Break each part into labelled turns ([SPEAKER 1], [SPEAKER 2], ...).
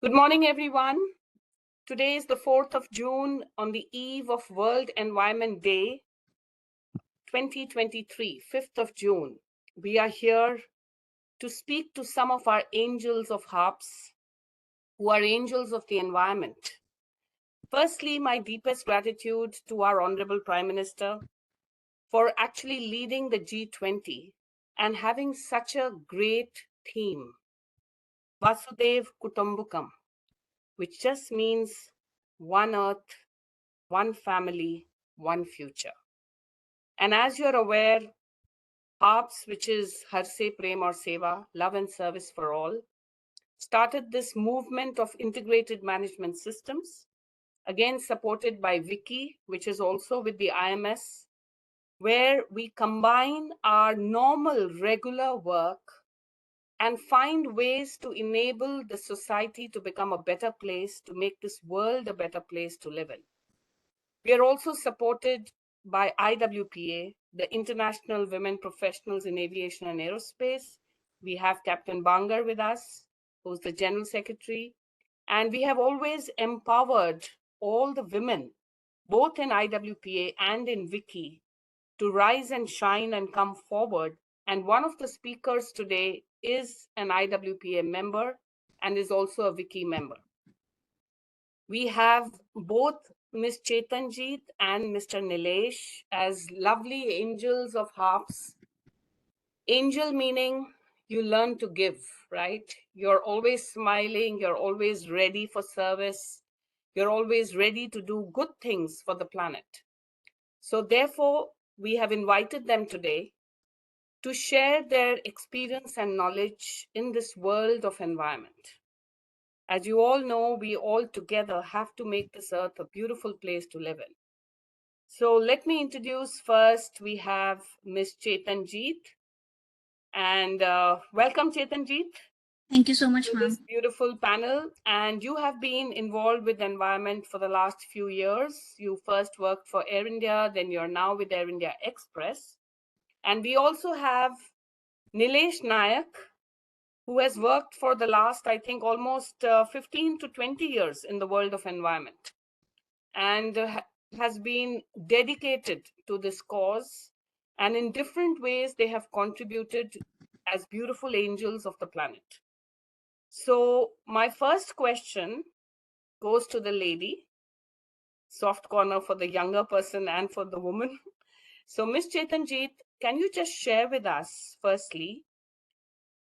[SPEAKER 1] Good morning, everyone. Today is the 4th of June on the eve of World Environment Day 2023, 5th of June. We are here to speak to some of our angels of HARPS who are angels of the environment. Firstly, my deepest gratitude to our Honorable Prime Minister for actually leading the G20 and having such a great theme, Vasudev Kutumbakam, which just means one earth, one family, one future. And as you're aware, HARPS, which is Har Se Prem or Seva, Love and Service for All, started this movement of integrated management systems, again supported by Vicky, which is also with the IMS, where we combine our normal, regular work and find ways to enable the society to become a better place, to make this world a better place to live in. We are also supported by IWPA, the International Women Professionals in Aviation and Aerospace. We have Captain Bangar with us, who's the General Secretary. And we have always empowered all the women, both in IWPA and in Wiki, to rise and shine and come forward. And one of the speakers today is an IWPA member and is also a Wiki member. We have both Ms. Chetanjeet and Mr. Nilesh as lovely angels of HARPS. Angel meaning you learn to give, right? You're always smiling, you're always ready for service, you're always ready to do good things for the planet. So therefore, we have invited them today to share their experience and knowledge in this world of environment. As you all know, we all together have to make this earth a beautiful place to live in. So let me introduce first, we have Ms. Chetanjeet. And welcome, Chetanjeet,
[SPEAKER 2] Thank you so much,
[SPEAKER 1] to this
[SPEAKER 2] ma'am.
[SPEAKER 1] beautiful panel. And you have been involved with the environment for the last few years. You first worked for Air India, then you're now with Air India Express. And we also have Nilesh Nayak, who has worked for the last, I think, almost 15 to 20 years in the world of environment, and has been dedicated to this cause. And in different ways, they have contributed as beautiful angels of the planet. So my first question goes to the lady, soft corner for the younger person and for the woman. So Ms. Chetanjeet, can you just share with us, firstly,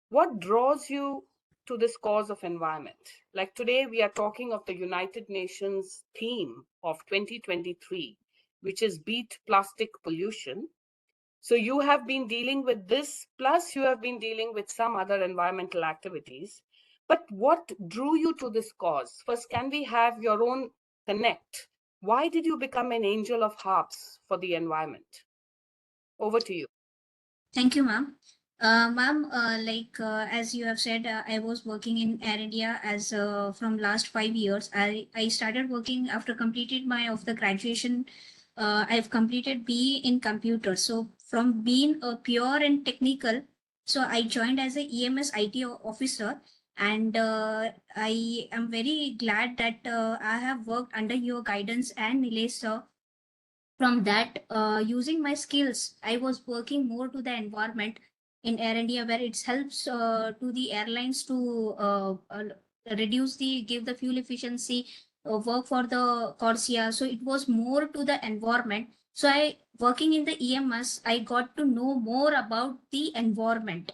[SPEAKER 1] what draws you to this cause of environment? Like today, we are talking of the United Nations theme of 2023, which is beat plastic pollution. So you have been dealing with this, plus you have been dealing with some other environmental activities. But what drew you to this cause? First, can we have your own connect? Why did you become an angel of HARPS for the environment? Over to you.
[SPEAKER 2] Thank you, ma'am. Ma'am, as you have said, I was working in Air India as from last 5 years. I started working after completed my of the graduation. I've completed BE in computer. So from being a pure and technical, so I joined as a EMS IT officer, and I am very glad that I have worked under your guidance and Nilesh sir. From that, using my skills, I was working more to the environment in Air India, where it helps to the airlines to reduce the give the fuel efficiency, work for the corsia. So it was more to the environment. So I, working in the EMS, I got to know more about the environment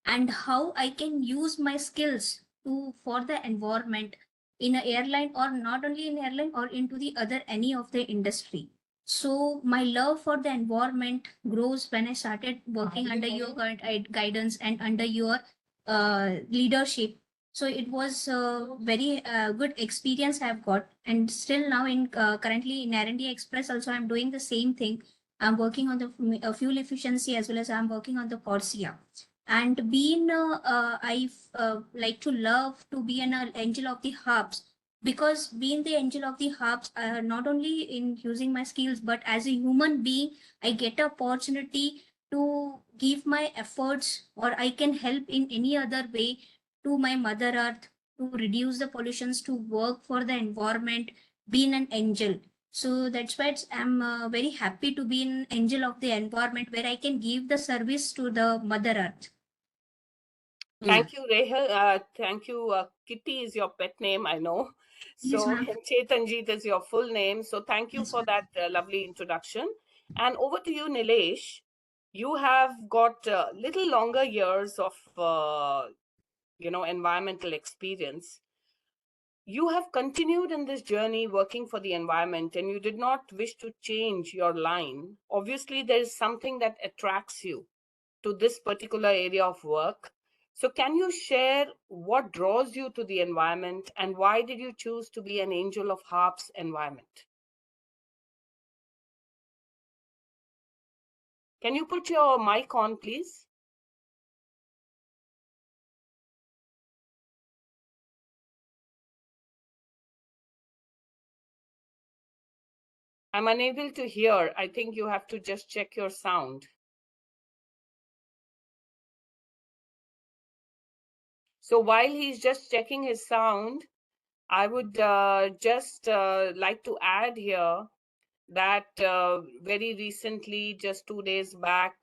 [SPEAKER 2] and how I can use my skills to for the environment in a airline, or not only in airline, or into the other any of the industry. So my love for the environment grows when I started working under your guidance and under your leadership. So it was a very good experience I've got, and still now in currently in R&D Express also I'm doing the same thing. I'm working on the fuel efficiency, as well as I'm working on the Corsia. And being I like to love to be an angel of the hubs, because being the angel of the hubs, not only in using my skills, but as a human being, I get a opportunity to give my efforts, or I can help in any other way to my mother earth, to reduce the pollutions, to work for the environment, being an angel. So that's why I'm very happy to be an angel of the environment, where I can give the service to the Mother Earth.
[SPEAKER 1] Thank you, Rehal. Thank you. Kitty is your pet name, I know.
[SPEAKER 2] Yes,
[SPEAKER 1] So,
[SPEAKER 2] ma'am.
[SPEAKER 1] Chetanjit is your full name. So, thank you
[SPEAKER 2] Yes,
[SPEAKER 1] for
[SPEAKER 2] ma'am.
[SPEAKER 1] that lovely introduction. And over to you, Nilesh. You have got little longer years of, environmental experience. You have continued in this journey working for the environment, and you did not wish to change your line. Obviously, there is something that attracts you to this particular area of work. So, can you share what draws you to the environment and why did you choose to be an angel of HARPS Environment? Can you put your mic on, please? I'm unable to hear. I think you have to just check your sound. So, while he's just checking his sound, I would just like to add here that very recently, just 2 days back,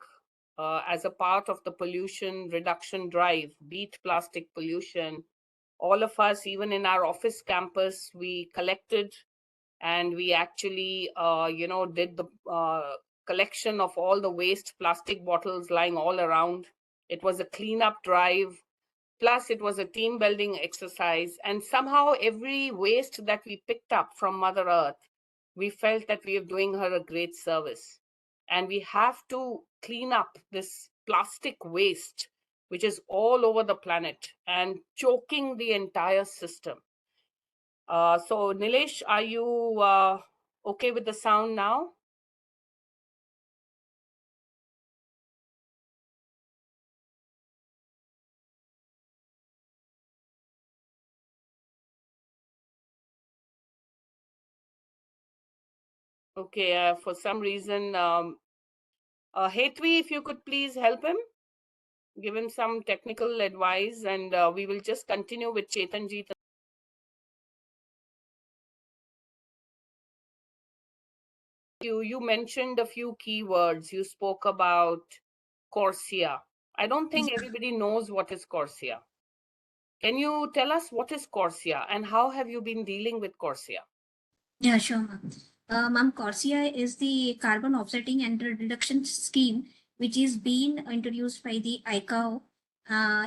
[SPEAKER 1] as a part of the pollution reduction drive, beat plastic pollution, all of us, even in our office campus, we collected and we actually, did the collection of all the waste plastic bottles lying all around. It was a cleanup drive. Plus, it was a team building exercise. And somehow, every waste that we picked up from Mother Earth, we felt that we are doing her a great service. And we have to clean up this plastic waste, which is all over the planet and choking the entire system. So, Nilesh, are you okay with the sound now? Okay, for some reason, Hetvi, if you could please help him, give him some technical advice, and we will just continue with Chetanjit. You mentioned a few keywords. You spoke about Corsia. I don't
[SPEAKER 2] Yes,
[SPEAKER 1] think
[SPEAKER 2] ma'am.
[SPEAKER 1] everybody knows what is Corsia. Can you tell us what is Corsia and how have you been dealing with Corsia?
[SPEAKER 2] Yeah, sure, ma'am. Ma'am, Corsia is the carbon offsetting and reduction scheme, which is being introduced by the ICAO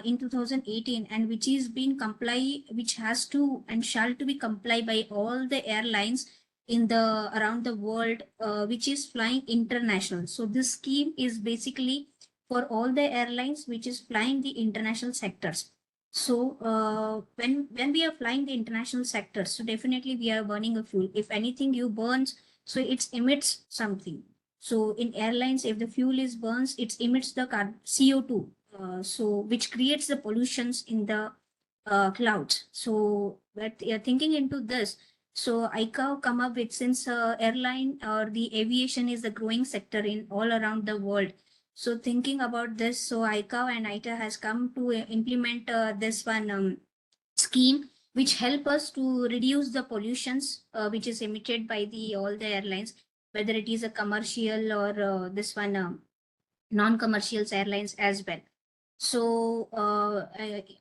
[SPEAKER 2] in 2018, and which is being comply, which has to and shall to be complied by all the airlines in the around the world, which is flying international. So this scheme is basically for all the airlines which is flying the international sectors. So when we are flying the international sector, so definitely we are burning a fuel. If anything you burns, so it emits something. So in airlines, if the fuel is burns, it emits the CO2. So which creates the pollutions in the clouds. So but thinking into this, so ICAO come up with, since airline or the aviation is the growing sector in all around the world, so thinking about this, so ICAO and ITA has come to implement this one scheme, which help us to reduce the pollutions which is emitted by the all the airlines, whether it is a commercial or this one non-commercial airlines as well. So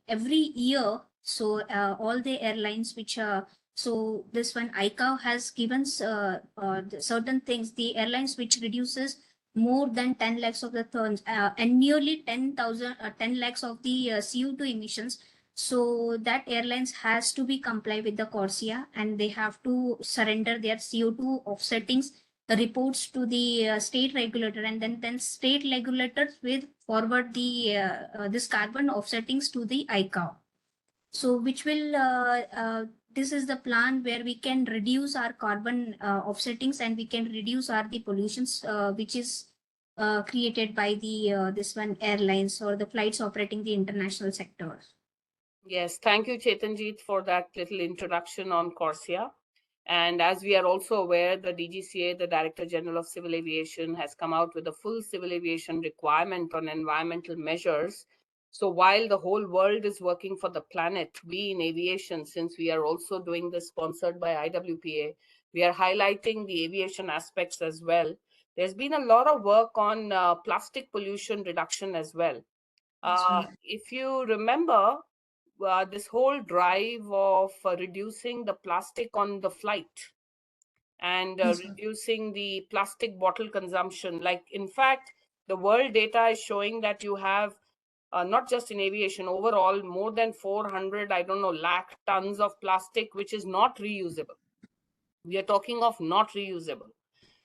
[SPEAKER 2] every year, so all the airlines which are, so this one ICAO has given certain things. The airlines which reduces more than 10 lakhs of the tons and nearly 10 lakhs of the CO2 emissions. So that airlines has to be comply with the Corsia, and they have to surrender their CO2 offsettings reports to the state regulator, and then state regulators will forward the this carbon offsettings to the ICAO. So which will this is the plan where we can reduce our carbon offsettings, and we can reduce our the pollutions which is created by the this one airlines or the flights operating the international sector.
[SPEAKER 1] Yes, thank you, Chetanjit, for that little introduction on Corsia. And as we are also aware, the DGCA, the Director General of Civil Aviation, has come out with a full civil aviation requirement on environmental measures So while the whole world is working for the planet, we in aviation, since we are also doing this sponsored by IWPA, we are highlighting the aviation aspects as well. There's been a lot of work on plastic pollution reduction as well. If you remember, this whole drive of reducing the plastic on the flight and
[SPEAKER 2] Yes, ma'am.
[SPEAKER 1] reducing the plastic bottle consumption. Like, in fact, the world data is showing that you have not just in aviation, overall, more than 400, I don't know, lakh tons of plastic, which is not reusable. We are talking of not reusable.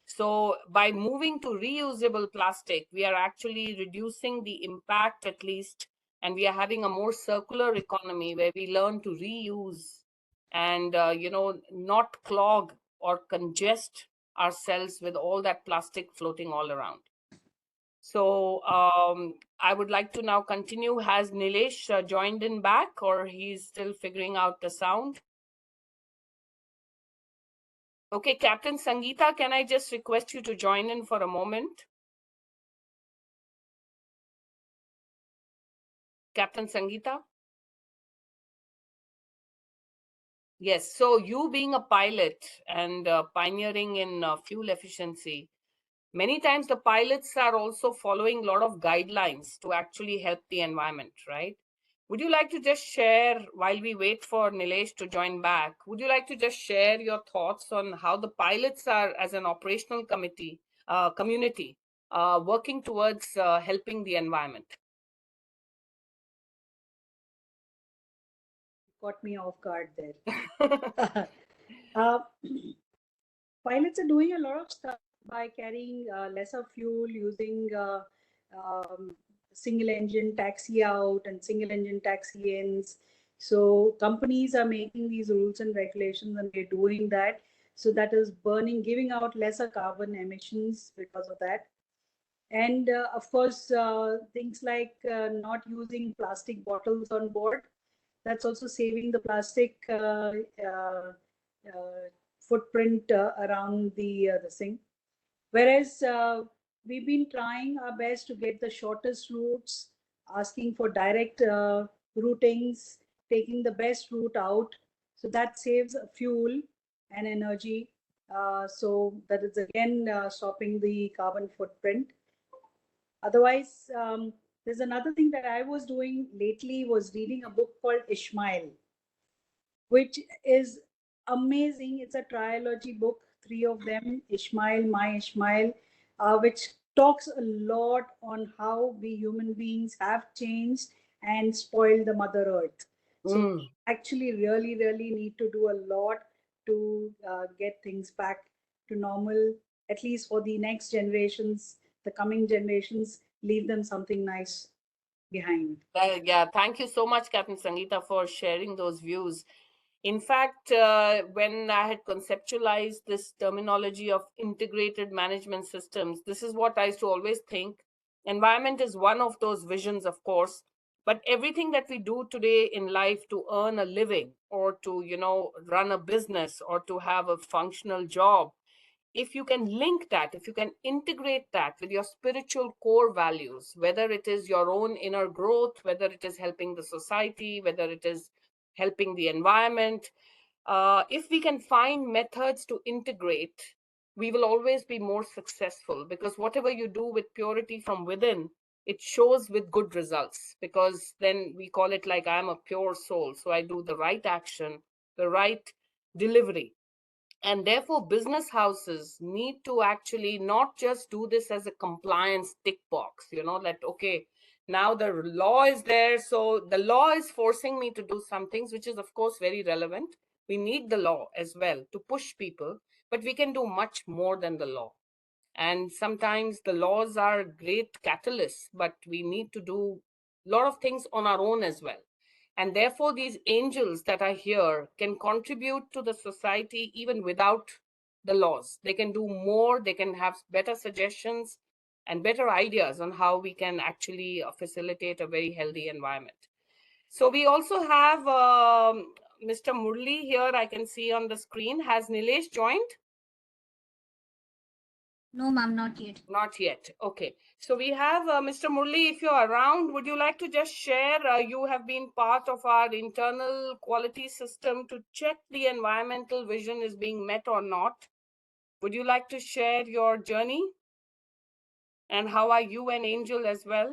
[SPEAKER 1] So by moving to reusable plastic, we are actually reducing the impact at least, and we are having a more circular economy where we learn to reuse and, not clog or congest ourselves with all that plastic floating all around. So I would like to now continue. Has Nilesh joined in back, or he's still figuring out the sound? Okay, Captain Sangeeta, can I just request you to join in for a moment? Captain Sangeeta? Yes, so you being a pilot and pioneering in fuel efficiency, many times the pilots are also following a lot of guidelines to actually help the environment, right? Would you like to just share, while we wait for Nilesh to join back, would you like to just share your thoughts on how the pilots are, as an operational community, working towards helping the environment?
[SPEAKER 3] Caught me off guard there. uh, Pilots are doing a lot of stuff by carrying lesser fuel, using single engine taxi out and single engine taxi ins. So companies are making these rules and regulations, and they're doing that. So that is burning, giving out lesser carbon emissions because of that. And of course, things like not using plastic bottles on board. That's also saving the plastic footprint around the thing. Whereas we've been trying our best to get the shortest routes, asking for direct routings, taking the best route out. So that saves fuel and energy. So that is again stopping the carbon footprint. Otherwise, there's another thing that I was doing lately was reading a book called Ishmael, which is amazing. It's a trilogy book, three of them, Ishmael, My Ishmael, which talks a lot on how we human beings have changed and spoiled the Mother Earth. So
[SPEAKER 1] Mm.
[SPEAKER 3] actually really, really need to do a lot to get things back to normal, at least for the next generations, the coming generations, leave them something nice behind.
[SPEAKER 1] Yeah, thank you so much, Captain Sangeeta, for sharing those views. In fact, when I had conceptualized this terminology of integrated management systems, this is what I used to always think. Environment is one of those visions, of course, but everything that we do today in life to earn a living or to, run a business or to have a functional job, if you can link that, if you can integrate that with your spiritual core values, whether it is your own inner growth, whether it is helping the society, whether it is helping the environment, if we can find methods to integrate, we will always be more successful, because whatever you do with purity from within, it shows with good results, because then we call it like, I'm a pure soul, so I do the right action, the right delivery. And therefore, business houses need to actually not just do this as a compliance tick box, that, okay, now the law is there. So the law is forcing me to do some things, which is, of course, very relevant. We need the law as well to push people, but we can do much more than the law. And sometimes the laws are great catalysts, but we need to do a lot of things on our own as well. And therefore, these angels that are here can contribute to the society even without the laws. They can do more, they can have better suggestions and better ideas on how we can actually facilitate a very healthy environment. So we also have Mr. Murli here, I can see on the screen. Has Nilesh joined?
[SPEAKER 2] No, ma'am, not yet.
[SPEAKER 1] Not yet. Okay. So we have Mr. Murli. If you're around, would you like to just share? You have been part of our internal quality system to check the environmental vision is being met or not. Would you like to share your journey? And how are you an angel as well?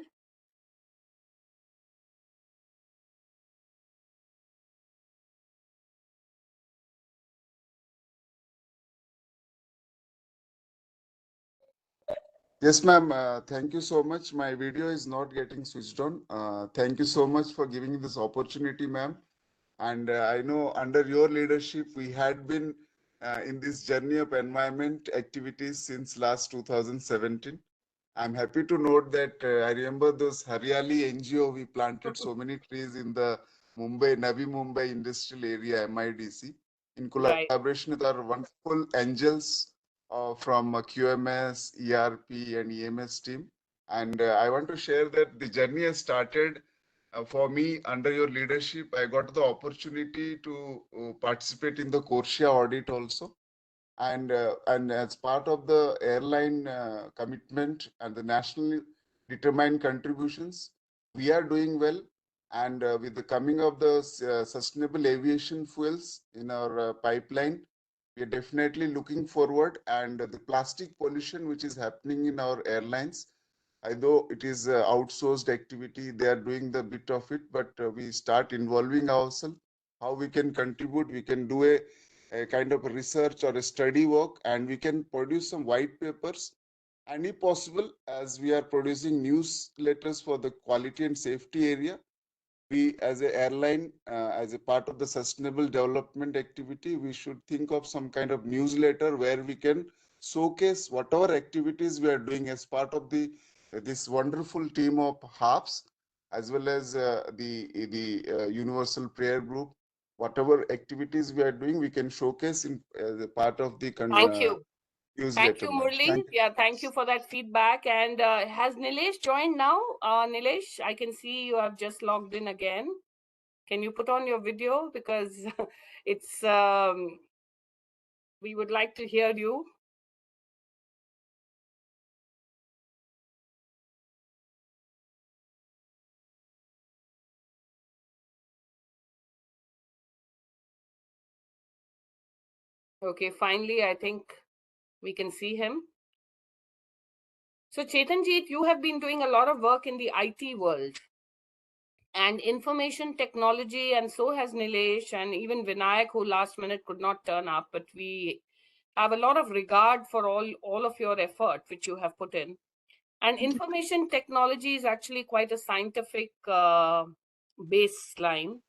[SPEAKER 4] Yes, ma'am. Thank you so much. My video is not getting switched on. Thank you so much for giving this opportunity, ma'am. And I know under your leadership, we had been in this journey of environment activities since last 2017. I'm happy to note that I remember those Haryali NGO, we planted so many trees in the Navi Mumbai industrial area, MIDC, in
[SPEAKER 1] Right.
[SPEAKER 4] collaboration with our wonderful angels from QMS, ERP, and EMS team. And I want to share that the journey has started for me under your leadership. I got the opportunity to participate in the Corsia audit also, and as part of the airline commitment and the nationally determined contributions, we are doing well. And with the coming of the sustainable aviation fuels in our pipeline, we are definitely looking forward. And the plastic pollution which is happening in our airlines, although it is outsourced activity, they are doing the bit of it, but we start involving ourselves. How we can contribute, we can do a kind of research or a study work, and we can produce some white papers. And if possible, as we are producing newsletters for the quality and safety area, we as a airline, as a part of the sustainable development activity, we should think of some kind of newsletter where we can showcase whatever activities we are doing as part of the this wonderful team of HARPS, as well as the Universal Prayer Group. Whatever activities we are doing, we can showcase in as a part of the
[SPEAKER 1] Thank you. Thank
[SPEAKER 4] newsletter,
[SPEAKER 1] you,
[SPEAKER 4] ma'am.
[SPEAKER 1] Murli.
[SPEAKER 4] Thank you.
[SPEAKER 1] Yeah, thank you for that feedback. And has Nilesh joined now? Nilesh, I can see you have just logged in again. Can you put on your video? Because it's, we would like to hear you. Okay, finally, I think we can see him. So Chetanjeet, you have been doing a lot of work in the IT world and information technology, and so has Nilesh and even Vinayak, who last minute could not turn up, but we have a lot of regard for all of your effort which you have put in. And information technology is actually quite a scientific baseline,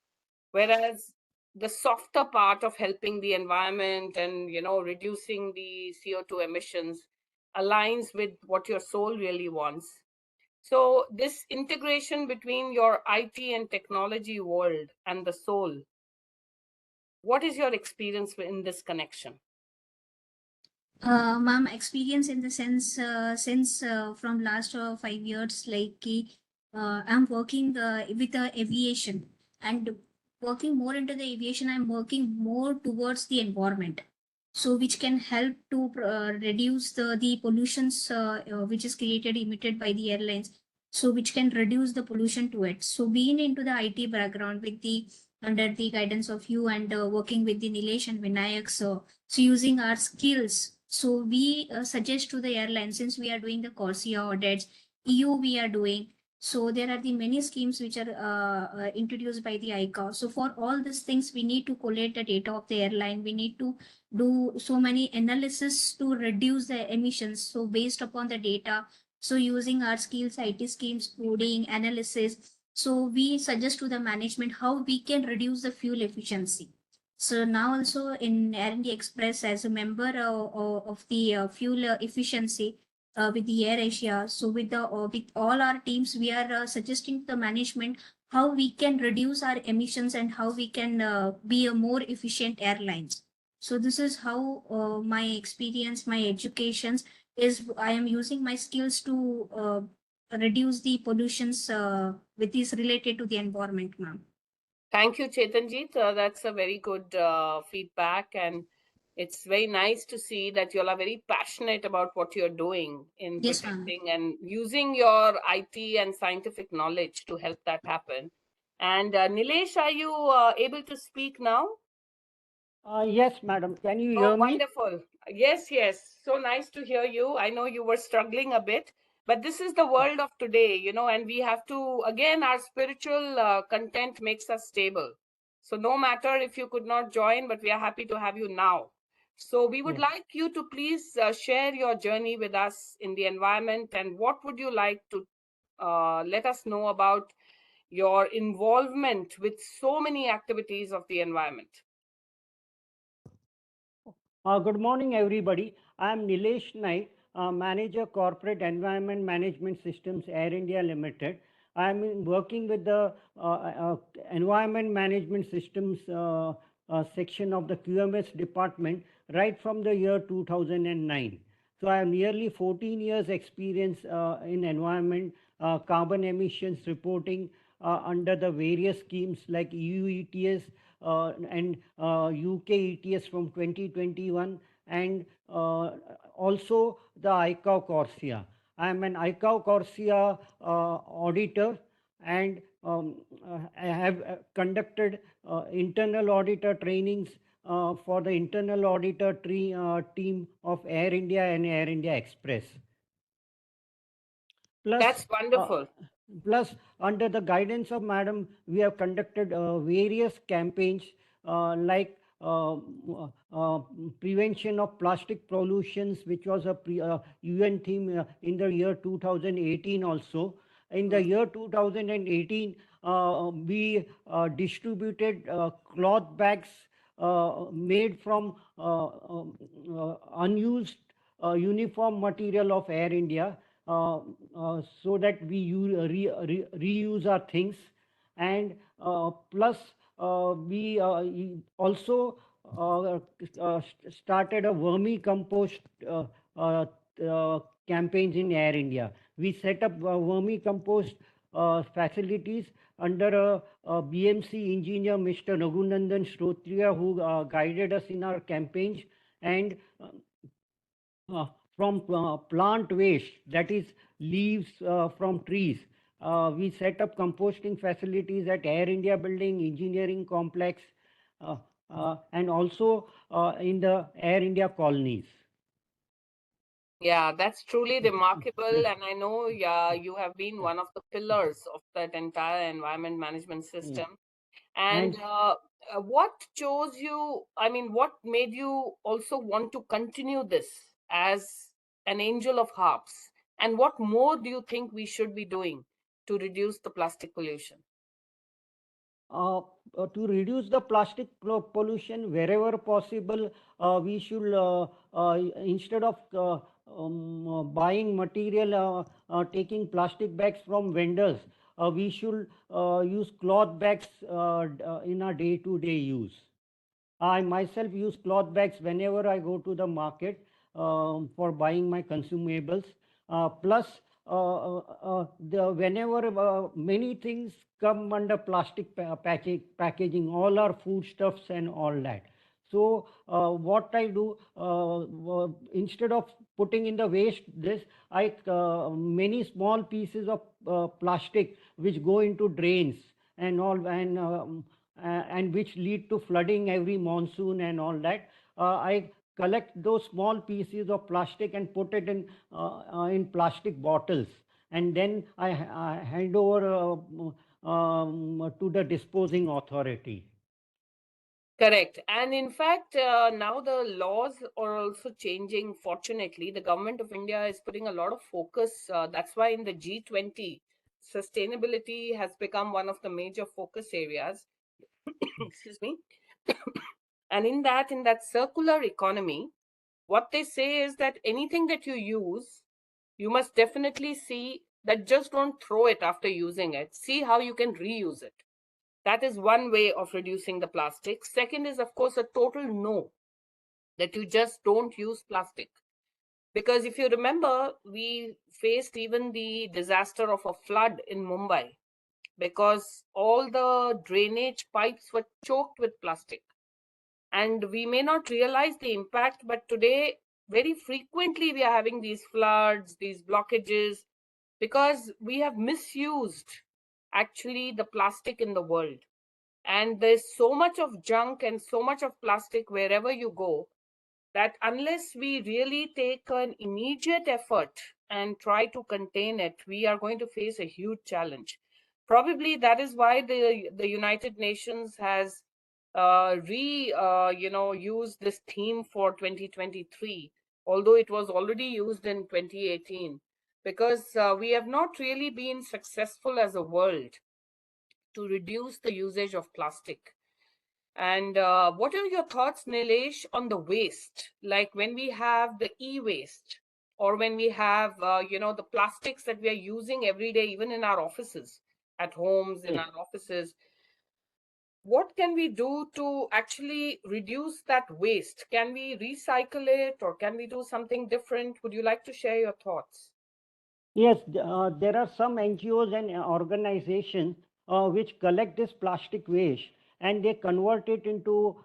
[SPEAKER 1] whereas the softer part of helping the environment and reducing the CO2 emissions aligns with what your soul really wants. So this integration between your IT and technology world and the soul, what is your experience in this connection?
[SPEAKER 2] Ma'am, experience in the sense since from last 5 years, I'm working with the aviation and working more into the aviation. I'm working more towards the environment, so which can help to reduce the pollutions which is created emitted by the airlines. So which can reduce the pollution to it. So being into the IT background with the under the guidance of you and working with the Nilesh and Vinayak, so using our skills, so we suggest to the airline, since we are doing the Corsia audits, EU we are doing. So there are the many schemes which are introduced by the ICAO. So for all these things, we need to collate the data of the airline. We need to do so many analysis to reduce the emissions. So based upon the data, so using our skills, IT schemes, coding, analysis. So we suggest to the management how we can reduce the fuel efficiency. So now also in R&D Express as a member of the fuel efficiency with the Air Asia. So with all our teams, we are suggesting to the management how we can reduce our emissions and how we can be a more efficient airlines. So this is how my experience, my educations is. I am using my skills to reduce the pollutions with this related to the environment, ma'am.
[SPEAKER 1] Thank you, Chetanjeet. That's a very good feedback. And It's very nice to see that you all are very passionate about what you're doing in
[SPEAKER 2] Yes, ma'am.
[SPEAKER 1] protecting and using your IT and scientific knowledge to help that happen. And Nilesh, are you able to speak now?
[SPEAKER 5] Yes, madam. Can you
[SPEAKER 1] Oh,
[SPEAKER 5] hear me?
[SPEAKER 1] wonderful. Yes, yes. So nice to hear you. I know you were struggling a bit, but this is the world of today, and we have to, again, our spiritual content makes us stable. So no matter if you could not join, but we are happy to have you now. So we would
[SPEAKER 5] Yes.
[SPEAKER 1] like you to please share your journey with us in the environment, and what would you like to let us know about your involvement with so many activities of the environment?
[SPEAKER 5] Good morning, everybody. I'm Nilesh Naik, Manager Corporate Environment Management Systems, Air India Limited. Working with the Environment Management Systems section of the QMS department right from the year 2009. So I have nearly 14 years experience in environment, carbon emissions reporting under the various schemes like EU ETS and UK ETS from 2021, and also the ICAO Corsia. I am an ICAO Corsia auditor, and I have conducted internal auditor trainings for the internal auditor team of Air India and Air India Express. Plus,
[SPEAKER 1] That's wonderful.
[SPEAKER 5] plus, under the guidance of Madam, we have conducted various campaigns like prevention of plastic pollutions, which was a UN theme in the year 2018 also. In the year 2018, we distributed cloth bags made from unused uniform material of Air India, so that we reuse our things. And plus we also started a vermicompost uh, campaigns in Air India. We set up vermicompost facilities under a BMC engineer, Mr. Raghunandan Shrotria, who guided us in our campaigns. And uh, from plant waste, that is leaves from trees. We set up composting facilities at Air India Building, Engineering Complex, uh, and also in the Air India colonies.
[SPEAKER 1] Yeah, that's truly remarkable.
[SPEAKER 5] Yes.
[SPEAKER 1] And I know, yeah, you have been one of the pillars of that entire environment management
[SPEAKER 5] Yes.
[SPEAKER 1] system. And
[SPEAKER 5] And
[SPEAKER 1] what chose you? I mean, what made you also want to continue this as an angel of harps? And what more do you think we should be doing to reduce the plastic pollution?
[SPEAKER 5] uh, to reduce the plastic pollution wherever possible, we should, instead of buying material, taking plastic bags from vendors, we should use cloth bags in our day-to-day use. I myself use cloth bags whenever I go to the market for buying my consumables. Plus, whenever many things come under plastic packaging, all our foodstuffs and all that. So what I do, instead of putting in the waste this, I many small pieces of plastic which go into drains and all, and which lead to flooding every monsoon and all that. I collect those small pieces of plastic and put it in plastic bottles, and then I hand over to the disposing authority.
[SPEAKER 1] Correct. And in fact, now the laws are also changing. Fortunately, the government of India is putting a lot of focus. That's why in the G20, sustainability has become one of the major focus areas. Excuse me. And in that circular economy, what they say is that anything that you use, you must definitely see that just don't throw it after using it. See how you can reuse it. That is one way of reducing the plastic. Second is, of course, a total no, that you just don't use plastic. Because if you remember, we faced even the disaster of a flood in Mumbai because all the drainage pipes were choked with plastic. And we may not realize the impact, but today, very frequently, we are having these floods, these blockages, because we have misused actually the plastic in the world. And there's so much of junk and so much of plastic wherever you go that unless we really take an immediate effort and try to contain it, we are going to face a huge challenge. Probably that is why the United Nations has used this theme for 2023, although it was already used in 2018, because we have not really been successful as a world to reduce the usage of plastic. And what are your thoughts, Nilesh, on the waste? Like when we have the e-waste, or when we have, the plastics that we are using every day, even in our offices, at homes, in
[SPEAKER 5] Yes.
[SPEAKER 1] our offices. What can we do to actually reduce that waste? Can we recycle it, or can we do something different? Would you like to share your thoughts?
[SPEAKER 5] Yes, there are some NGOs and organizations which collect this plastic waste and they convert it into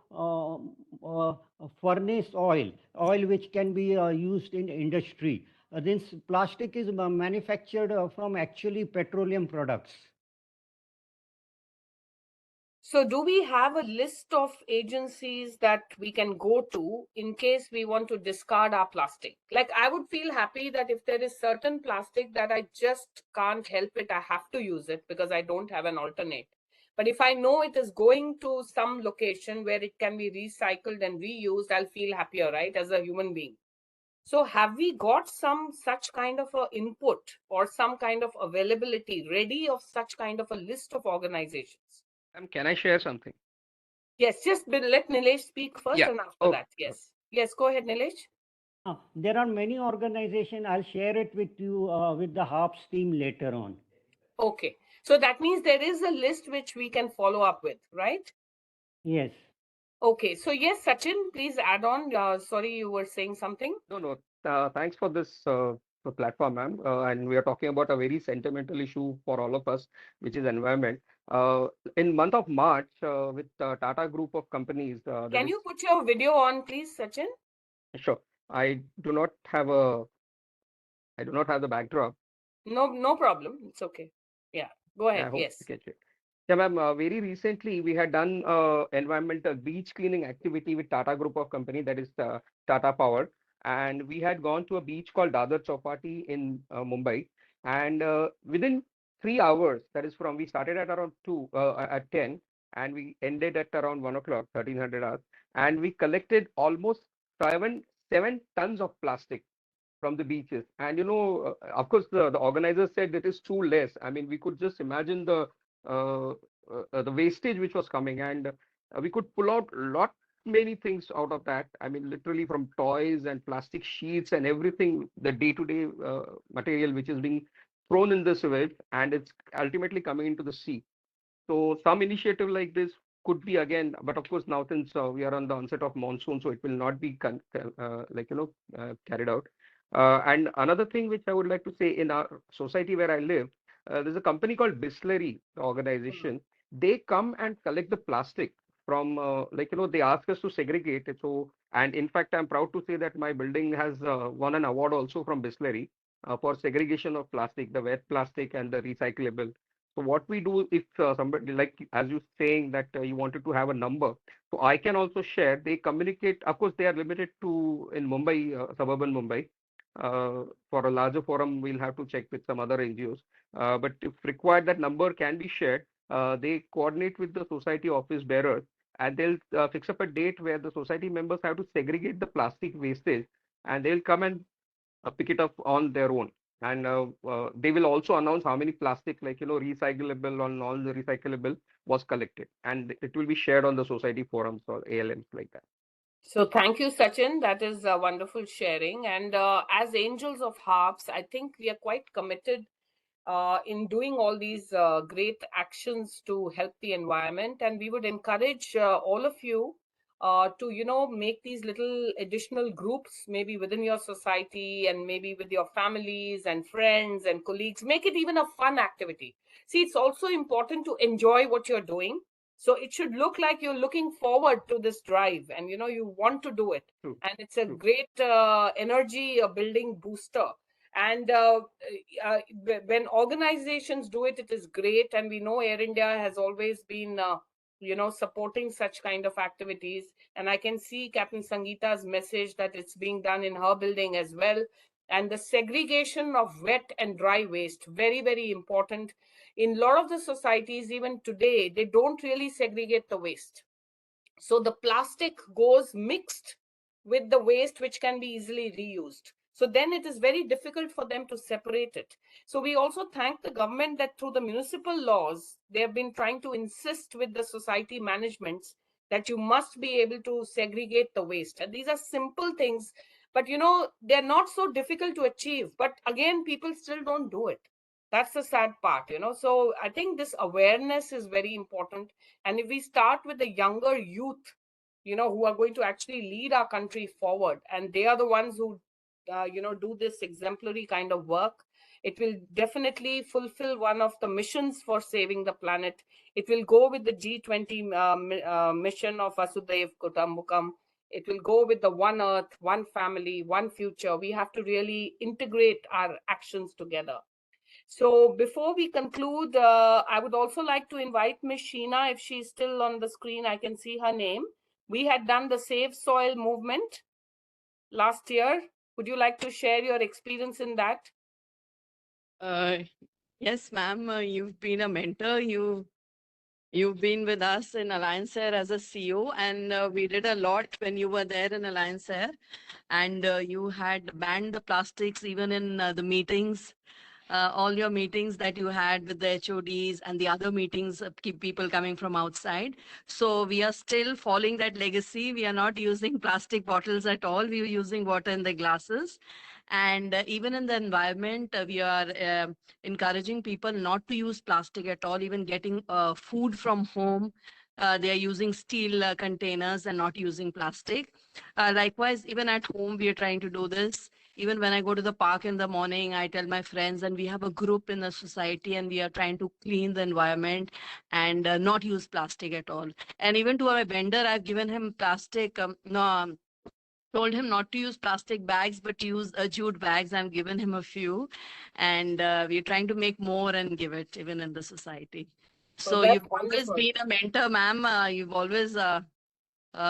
[SPEAKER 5] furnace oil which can be used in industry. This plastic is manufactured from actually petroleum products.
[SPEAKER 1] So, do we have a list of agencies that we can go to in case we want to discard our plastic? Like, I would feel happy that if there is certain plastic that I just can't help it, I have to use it because I don't have an alternate. But if I know it is going to some location where it can be recycled and reused, I'll feel happier, right, as a human being. So, have we got some such kind of a input or some kind of availability ready of such kind of a list of organizations?
[SPEAKER 6] Can I share something?
[SPEAKER 1] Yes, just let Nilesh speak first
[SPEAKER 6] Yeah.
[SPEAKER 1] and after
[SPEAKER 6] Okay.
[SPEAKER 1] that. Yes. Yes, go ahead, Nilesh.
[SPEAKER 5] There are many organizations. I'll share it with you with the HARPS team later on.
[SPEAKER 1] Okay. So that means there is a list which we can follow up with, right?
[SPEAKER 5] Yes.
[SPEAKER 1] Okay. So yes, Sachin, please add on. Sorry, you were saying something.
[SPEAKER 6] No, no. Thanks for this platform, ma'am. And we are talking about a very sentimental issue for all of us, which is environment. In month of March, with Tata Group of companies, that
[SPEAKER 1] Can
[SPEAKER 6] is
[SPEAKER 1] you put your video on, please, Sachin?
[SPEAKER 6] sure. I do not have a, I do not have the backdrop.
[SPEAKER 1] No, no problem. It's okay. Yeah. Go
[SPEAKER 6] Yeah, I
[SPEAKER 1] ahead.
[SPEAKER 6] hope you
[SPEAKER 1] Yes.
[SPEAKER 6] can check. Yeah, ma'am. Very recently, we had done environmental beach cleaning activity with Tata Group of company, that is Tata Power, and we had gone to a beach called Dadar Chowpatty in Mumbai, and within 3 hours, that is from we started at around at 10, and we ended at around 1 o'clock, 1300 hours, and we collected almost seven tons of plastic from the beaches. And of course, the organizers said it is too less. I mean, we could just imagine uh, the wastage which was coming, and we could pull out lot many things out of that. I mean, literally from toys and plastic sheets and everything, the day-to-day material which is being thrown in the sewage, and it's ultimately coming into the sea. So some initiative like this could be again, but of course now since we are on the onset of monsoon, so it will not be carried out. And another thing which I would like to say, in our society where I live, there's a company called Bisleri organization. They come and collect the plastic from they ask us to segregate it. So, and in fact, I'm proud to say that my building has won an award also from Bisleri for segregation of plastic, the wet plastic and the recyclable. So what we do, if somebody, like as you saying that you wanted to have a number, so I can also share. They communicate. Of course, they are limited to in Mumbai, suburban Mumbai. For a larger forum, we'll have to check with some other NGOs. But if required, that number can be shared. They coordinate with the society office bearers, and they'll fix up a date where the society members have to segregate the plastic wastage, and they'll come and pick it up on their own. And they will also announce how many plastic, recyclable or non-recyclable was collected, and it will be shared on the society forums or ALMs like that.
[SPEAKER 1] So thank you, Sachin. That is a wonderful sharing. And as Angels of Harps, I think we are quite committed in doing all these great actions to help the environment. And we would encourage all of you to, make these little additional groups, maybe within your society and maybe with your families and friends and colleagues. Make it even a fun activity. See, it's also important to enjoy what you're doing. So it should look like you're looking forward to this drive, and you want to do it.
[SPEAKER 6] True,
[SPEAKER 1] And it's a
[SPEAKER 6] true.
[SPEAKER 1] great energy building booster. And when organizations do it, it is great. And we know Air India has always been supporting such kind of activities. And I can see Captain Sangeeta's message that it's being done in her building as well. And the segregation of wet and dry waste, very, very important. In a lot of the societies, even today, they don't really segregate the waste. So the plastic goes mixed with the waste, which can be easily reused. So then it is very difficult for them to separate it. So we also thank the government that through the municipal laws, they have been trying to insist with the society managements that you must be able to segregate the waste. And these are simple things, but they're not so difficult to achieve. But again, people still don't do it. That's the sad part. So I think this awareness is very important. And if we start with the younger youth, who are going to actually lead our country forward, and they are the ones who, do this exemplary kind of work, it will definitely fulfill one of the missions for saving the planet. It will go with the G20 mission of Vasudhaiv Kutumbakam. It will go with the one earth, one family, one future. We have to really integrate our actions together. So before we conclude, I would also like to invite Ms. Sheena, if she's still on the screen, I can see her name. We had done the Save Soil movement last year. Would you like to share your experience in that?
[SPEAKER 7] Uh, yes, ma'am. You've been a mentor. You've been with us in Alliance Air as a CEO, and we did a lot when you were there in Alliance Air, and you had banned the plastics even in the meetings. All your meetings that you had with the HODs and the other meetings keep people coming from outside. So we are still following that legacy. We are not using plastic bottles at all. We are using water in the glasses. And even in the environment, we are encouraging people not to use plastic at all, even getting food from home. They are using steel containers and not using plastic. Likewise, even at home, we are trying to do this. Even when I go to the park in the morning, I tell my friends, and we have a group in the society, and we are trying to clean the environment and not use plastic at all. And even to our vendor, I've given him plastic, no, told him not to use plastic bags, but use jute bags. I've given him a few, and we're trying to make more and give it even in the society.
[SPEAKER 1] So
[SPEAKER 7] So
[SPEAKER 1] that's
[SPEAKER 7] you've always
[SPEAKER 1] wonderful.
[SPEAKER 7] been a mentor, ma'am. You've always,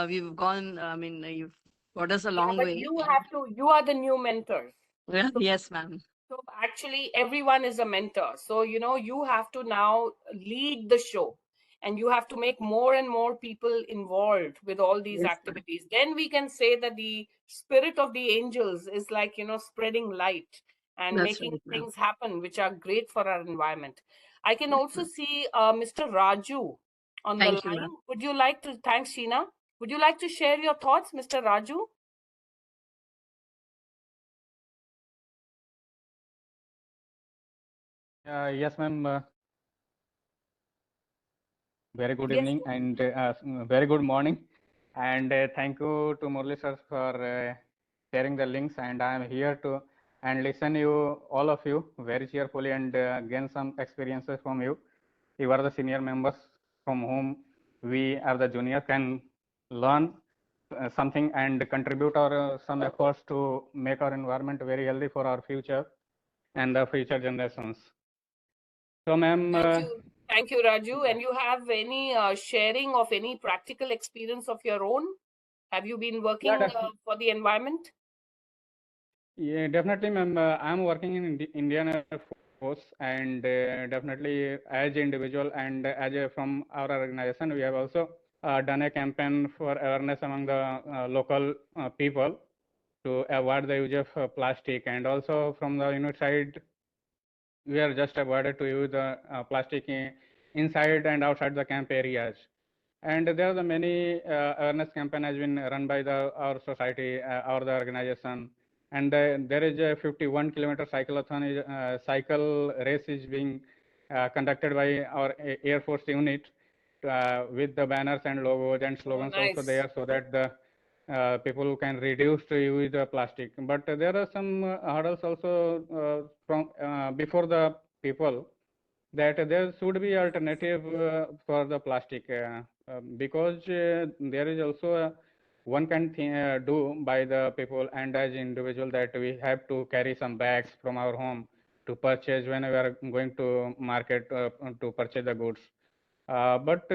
[SPEAKER 7] we've gone, I mean, you've got us a
[SPEAKER 1] Yeah,
[SPEAKER 7] long
[SPEAKER 1] but
[SPEAKER 7] way.
[SPEAKER 1] you are the new mentors.
[SPEAKER 7] Yeah,
[SPEAKER 1] So
[SPEAKER 7] yes, ma'am.
[SPEAKER 1] So actually, everyone is a mentor. So, you have to now lead the show, and you have to make more and more people involved with all these
[SPEAKER 7] Yes, ma'am.
[SPEAKER 1] activities. Then we can say that the spirit of the angels is like, spreading light and
[SPEAKER 7] That's
[SPEAKER 1] making
[SPEAKER 7] right, ma'am.
[SPEAKER 1] things happen, which are great for our environment. I can
[SPEAKER 7] Yes,
[SPEAKER 1] also
[SPEAKER 7] ma'am.
[SPEAKER 1] see Mr. Raju on the
[SPEAKER 7] Thank you,
[SPEAKER 1] line.
[SPEAKER 7] ma'am.
[SPEAKER 1] Would you like to, thanks, Sheena. Would you like to share your thoughts, Mr. Raju?
[SPEAKER 8] Yes, ma'am. Very good
[SPEAKER 1] Yes.
[SPEAKER 8] evening and very good morning. And thank you to Murli sir for sharing the links. And I am here to and listen you all of you very cheerfully and gain some experiences from you. You are the senior members from whom we are the junior can learn something and contribute our some efforts to make our environment very healthy for our future and the future generations. So, ma'am.
[SPEAKER 1] Thank you. Thank you, Raju. And you have any sharing of any practical experience of your own? Have you been
[SPEAKER 8] Yeah,
[SPEAKER 1] working for the environment?
[SPEAKER 8] yeah, definitely, ma'am. I'm working in Indian Air Force, and definitely as an individual and from our organization, we have also done a campaign for awareness among the local people to avoid the use of plastic, and also from the unit side, we are just avoided to use the plastic inside and outside the camp areas. And there are the many awareness campaign has been run by the our society or the organization. And there is a 51-kilometer cycle race is being conducted by our Air Force unit with the banners and logos and
[SPEAKER 1] Oh,
[SPEAKER 8] slogans also
[SPEAKER 1] nice.
[SPEAKER 8] there so that the people can reduce to use the plastic. But there are some hurdles also from before the people that there should be alternative for the plastic because there is also one can do by the people and as individual that we have to carry some bags from our home to purchase when we are going to market to purchase the goods. But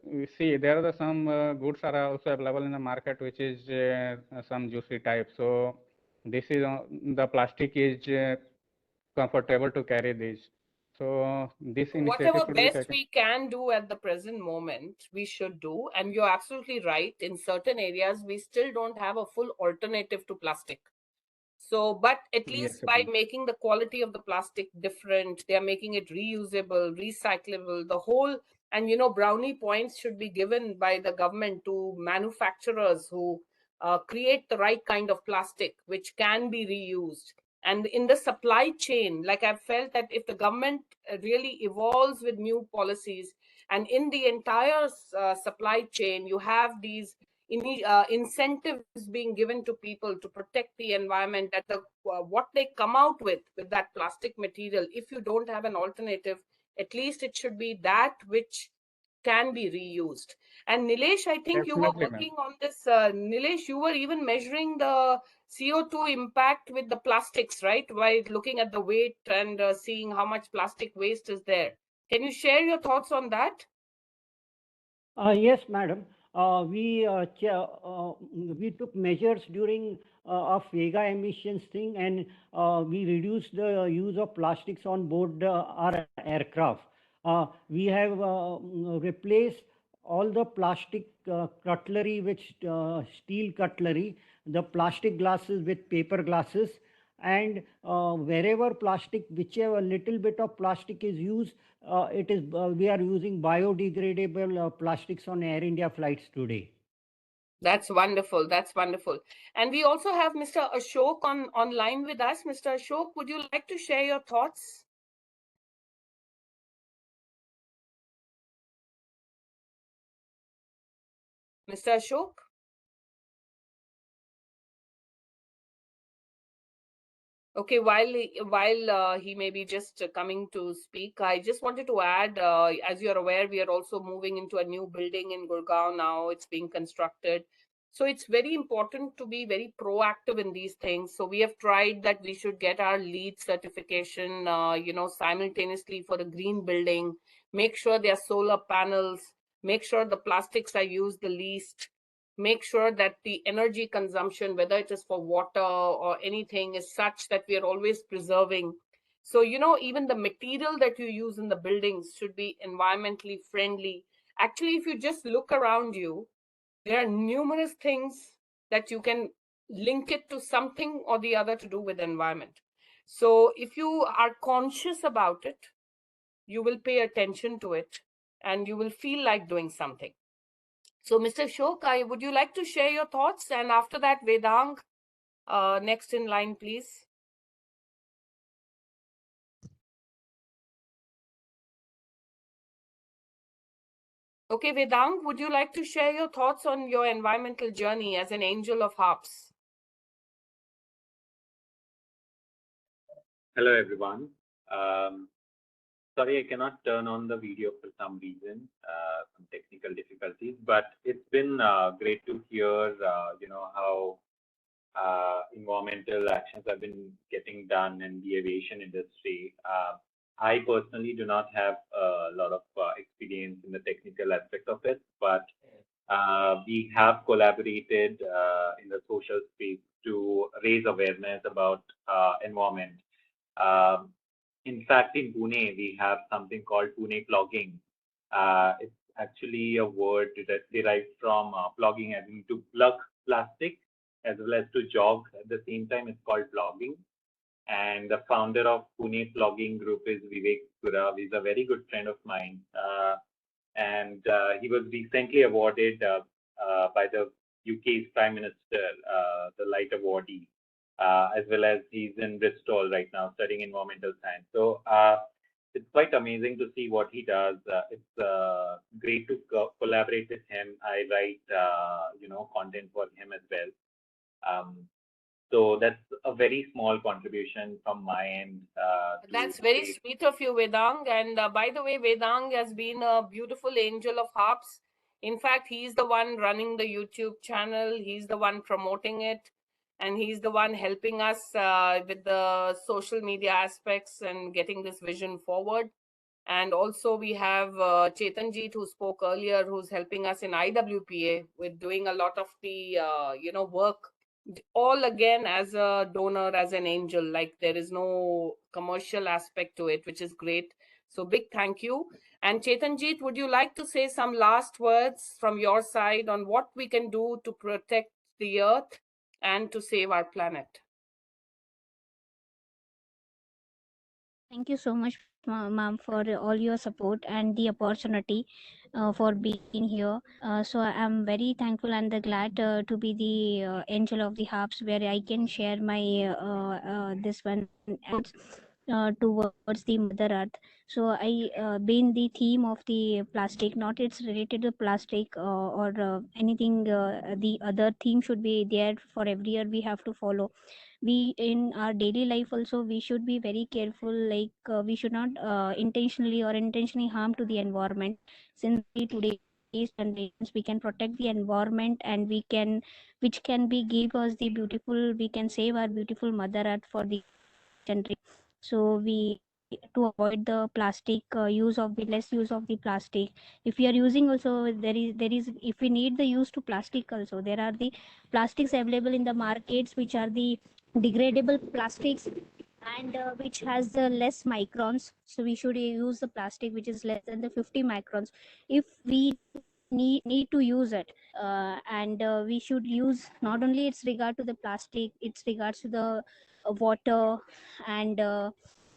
[SPEAKER 8] we see there are some goods are also available in the market which is some juicy type. So this is the plastic is comfortable to carry these. So this initiative
[SPEAKER 1] Whatever
[SPEAKER 8] should be
[SPEAKER 1] best
[SPEAKER 8] taken.
[SPEAKER 1] we can do at the present moment, we should do. And you're absolutely right. In certain areas, we still don't have a full alternative to plastic. So, but at
[SPEAKER 8] Yes,
[SPEAKER 1] least by
[SPEAKER 8] Sapna.
[SPEAKER 1] making the quality of the plastic different, they are making it reusable, recyclable, the whole, and brownie points should be given by the government to manufacturers who create the right kind of plastic, which can be reused. And in the supply chain, like I've felt that if the government really evolves with new policies, and in the entire supply chain, you have these incentives being given to people to protect the environment, that what they come out with that plastic material, if you don't have an alternative, at least it should be that which can be reused. And Nilesh, I think you were
[SPEAKER 8] Definitely, ma'am.
[SPEAKER 1] working on this. Nilesh, you were even measuring the CO2 impact with the plastics, right? By looking at the weight and seeing how much plastic waste is there. Can you share your thoughts on that?
[SPEAKER 5] Yes, madam. We took measures during of Vega emissions thing, and we reduced the use of plastics on board our aircraft. We have replaced all the plastic cutlery with steel cutlery, the plastic glasses with paper glasses, and wherever plastic, whichever little bit of plastic is used, it is we are using biodegradable plastics on Air India flights today.
[SPEAKER 1] That's wonderful. That's wonderful. And we also have Mr. Ashok online with us. Mr. Ashok, would you like to share your thoughts? Mr. Ashok? Okay, while he may be just coming to speak, I just wanted to add, as you're aware, we are also moving into a new building in Gurgaon now. It's being constructed. So it's very important to be very proactive in these things. So we have tried that we should get our LEED certification, simultaneously for a green building, make sure there are solar panels, make sure the plastics are used the least, make sure that the energy consumption, whether it is for water or anything, is such that we are always preserving. So, even the material that you use in the buildings should be environmentally friendly. Actually, if you just look around you, there are numerous things that you can link it to something or the other to do with the environment. So, if you are conscious about it, you will pay attention to it and you will feel like doing something. So, Mr. Shok, would you like to share your thoughts? And after that, Vedang, next in line, please. Okay, Vedang, would you like to share your thoughts on your environmental journey as an angel of HARPS?
[SPEAKER 9] Hello, everyone. Sorry, I cannot turn on the video for some reason, some technical difficulties, but it's been great to hear, how environmental actions have been getting done in the aviation industry. I personally do not have a lot of experience in the technical aspect of it, but we have collaborated in the social space to raise awareness about environment. Um, in fact, in Pune, we have something called Pune plogging. It's actually a word that derived from plogging, as in to plug plastic as well as to jog at the same time. It's called plogging. And the founder of Pune Plogging Group is Vivek Gurav. He's a very good friend of mine. And he was recently awarded by the UK's Prime Minister, the Light Awardee, as well as he's in Bristol right now studying environmental science. So it's quite amazing to see what he does. It's great to collaborate with him. I write, content for him as well. Um, So that's a very small contribution from my end.
[SPEAKER 1] That's
[SPEAKER 9] To
[SPEAKER 1] very
[SPEAKER 9] say,
[SPEAKER 1] sweet of you, Vedang. And by the way, Vedang has been a beautiful angel of harps. In fact, he's the one running the YouTube channel, he's the one promoting it, and he's the one helping us with the social media aspects and getting this vision forward. And also we have Chetanjit, who spoke earlier, who's helping us in IWPA with doing a lot of the work, all again as a donor, as an angel. Like, there is no commercial aspect to it, which is great. So big thank you. And Chetanjit, would you like to say some last words from your side on what we can do to protect the earth and to save our planet?
[SPEAKER 2] Thank you so much, ma'am, for all your support and the opportunity for being here. So I'm very thankful and glad to be the angel of the harps, where I can share my this one towards the Mother Earth. So I been the theme of the plastic, not it's related to plastic or anything. The other theme should be there for every year. We have to follow. We in our daily life also we should be very careful, like we should not intentionally harm to the environment, since the today's generations we can protect the environment and we can, which can be give us the beautiful, we can save our beautiful Mother Earth for the generation. So we to avoid the plastic use of the less use of the plastic. If we are using also, there is if we need the use to plastic also, there are the plastics available in the markets which are the degradable plastics, and which has the less microns. So we should use the plastic which is less than the 50 microns if we need to use it. And we should use, not only it's regard to the plastic, it's regards to the water, and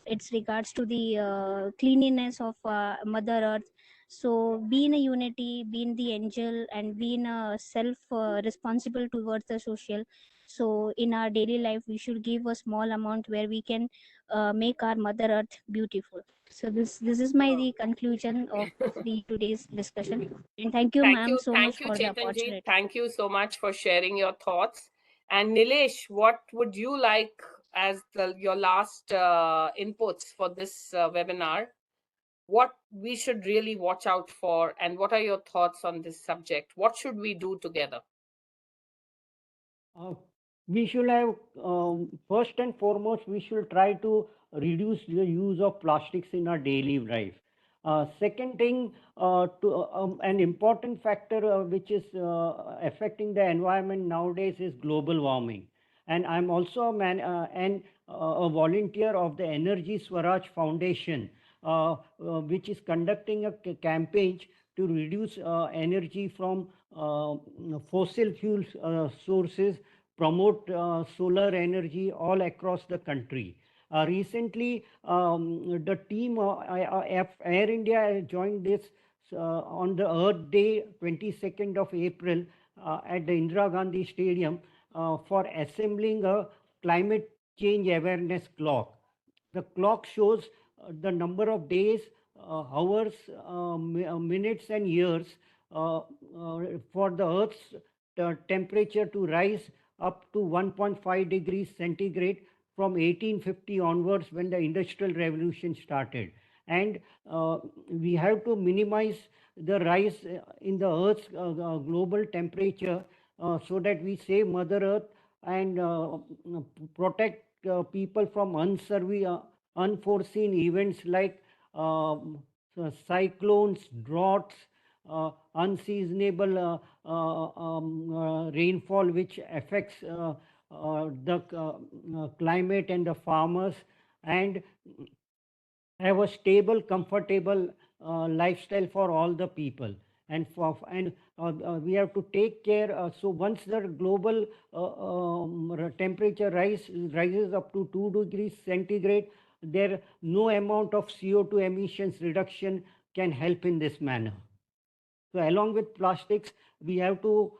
[SPEAKER 2] it's regards to the cleanliness of Mother Earth. So being a unity, being the angel, and being a self responsible towards the social. So in our daily life we should give a small amount where we can make our Mother Earth beautiful. So this is my the conclusion of the today's discussion, and thank you, ma'am, so much
[SPEAKER 1] Thank you,
[SPEAKER 2] for the
[SPEAKER 1] Chetanjit.
[SPEAKER 2] opportunity.
[SPEAKER 1] Thank you so much for sharing your thoughts. And Nilesh, what would you like as your last inputs for this webinar? What we should really watch out for, and what are your thoughts on this subject? What should we do together?
[SPEAKER 5] Uh, we should have, first and foremost, we should try to reduce the use of plastics in our daily life. Second thing, an important factor which is affecting the environment nowadays is global warming. And I'm also a volunteer of the Energy Swaraj Foundation, which is conducting a campaign to reduce energy from fossil fuel sources, promote solar energy all across the country. Recently, the team Air India joined this on the Earth Day, 22nd of April, at the Indira Gandhi Stadium for assembling a climate change awareness clock. The clock shows the number of days, hours, minutes, and years for the Earth's temperature to rise up to 1.5 degrees centigrade from 1850 onwards, when the Industrial Revolution started. And we have to minimize the rise in the Earth's global temperature so that we save Mother Earth and protect people from unforeseen events like cyclones, droughts, unseasonable rainfall, which affects the climate and the farmers, and have a stable, comfortable lifestyle for all the people. And we have to take care. So once the global temperature rises up to 2 degrees centigrade, there no amount of CO2 emissions reduction can help in this manner. So along with plastics, we have to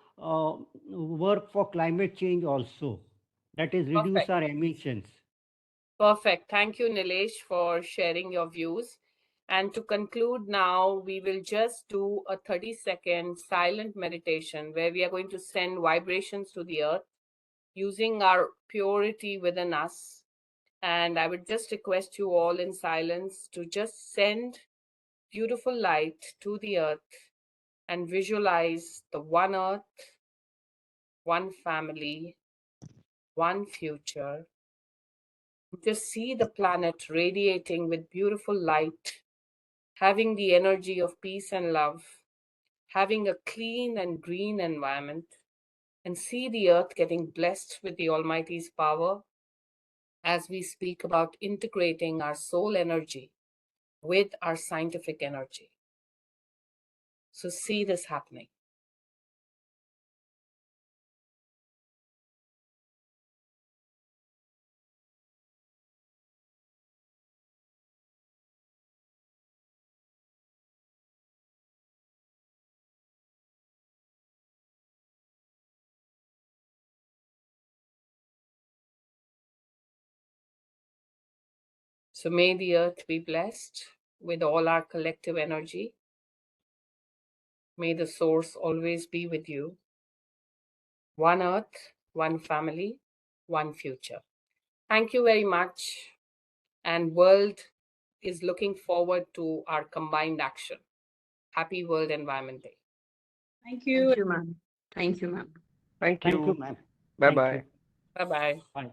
[SPEAKER 5] work for climate change also. That is, reduce
[SPEAKER 1] Perfect.
[SPEAKER 5] our emissions.
[SPEAKER 1] Perfect. Thank you, Nilesh, for sharing your views. And to conclude now, we will just do a 30-second silent meditation where we are going to send vibrations to the earth. using our purity within us. And I would just request you all in silence to just send beautiful light to the earth and visualize the one earth, one family, one future. Just see the planet radiating with beautiful light, having the energy of peace and love, having a clean and green environment, and see the earth getting blessed with the Almighty's power as we speak about integrating our soul energy with our scientific energy. So see this happening. So may the earth be blessed with all our collective energy. May the source always be with you. One earth, one family, one future. Thank you very much. And world is looking forward to our combined action. Happy World Environment Day.
[SPEAKER 3] Thank you.
[SPEAKER 7] Thank you, ma'am. Thank you, ma'am.
[SPEAKER 6] Thank
[SPEAKER 5] Thank you,
[SPEAKER 6] you.
[SPEAKER 5] ma'am.
[SPEAKER 6] Bye
[SPEAKER 5] Thank
[SPEAKER 6] bye.
[SPEAKER 5] you.
[SPEAKER 1] Bye-bye.
[SPEAKER 5] Bye.